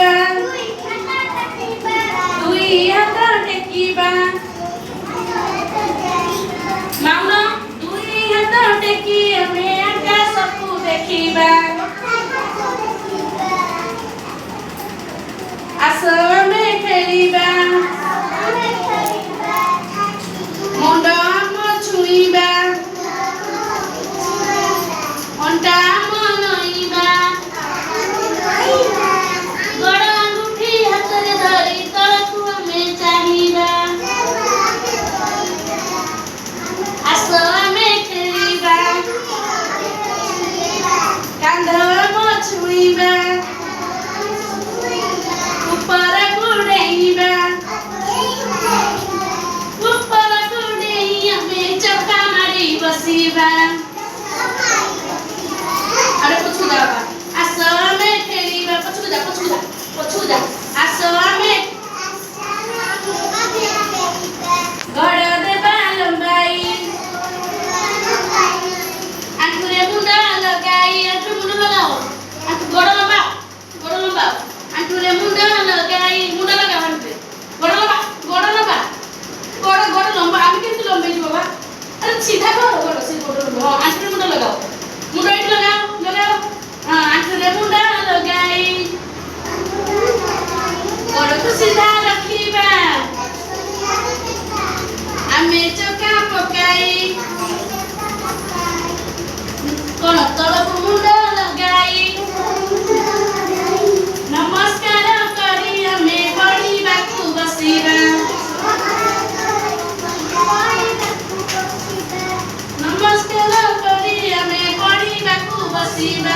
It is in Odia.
ଟେକିବା ଦୁଇ ହାତ ଟେକିବା ମାଉନ ଦୁଇ ହାତ ଟେକି ଆମେ ଆକାଶକୁ ଦେଖିବା ଆସ ଆମେ ଖେଳିବା ମୁଣ୍ଡ ଆମ ଛୁଇଁବା ଅଣ୍ଟା ଆମ ନଇଁବା ଗୋଡ଼ ଆଙ୍ଗୁଠି ହାତରେ ଧରି ତଳକୁ ଆମେ ଚାହିଁବା ଆସ ଆମେ ଖେଳିବା କାନ୍ଧ ଆମ ଛୁଇଁବା ଉପରକୁ ଡେଇଁବା ଉପରକୁ ଡେଇଁ ଆମେ ଚକା ମାରି ବସିବା ଆରେ ପଛକୁ ଯା ବାବା ଆସ ଆମେ ଖେଳିବା ପଛକୁ ଯା ଆସ ଆମେ ଗୋଡ଼ ଦେବା ଲମ୍ବାଇ ଆଣ୍ଠୁରେ ମୁଣ୍ଡ ଲଗାଇ ଆଣ୍ଠୁ ମୁଣ୍ଡ ଲଗାଅ ଆଣ୍ଠୁ ଗୋଡ଼ ଲମ୍ବା ଆଣ୍ଠୁରେ ମୁଣ୍ଡ ଲଗାଇ ମୁଣ୍ଡ ଲଗାଅ ଆଣ୍ଠୁରେ ଗୋଡ଼ ଲମ୍ବା ଆମେ କେମିତି ଲମ୍ବେଇଛୁ ବାବା ଆରେ ସିଧା କର ଗୋଡ଼ ସେ ଗୋଡ଼ ଲମ୍ବା ଆଣ୍ଠୁରେ ମୁଣ୍ଡ ଲଗାଅ ମୁଣ୍ଡ ଏଠି ଲଗାଅ ଆଣ୍ଠୁରେ ମୁଣ୍ଡ ଲଗାଇ ଗୋଡ଼କୁ ସିଧା ରଖିବା ଆମେ ଚକା ପକାଇ କଣ ତଳକୁ ମୁଣ୍ଡ ଲଗାଇ ନମସ୍କାର କରି ଆମେ ପଢ଼ିବାକୁ ବସିବା ନମସ୍କାର କରି ଆମେ ପଢ଼ିବାକୁ ବସିବା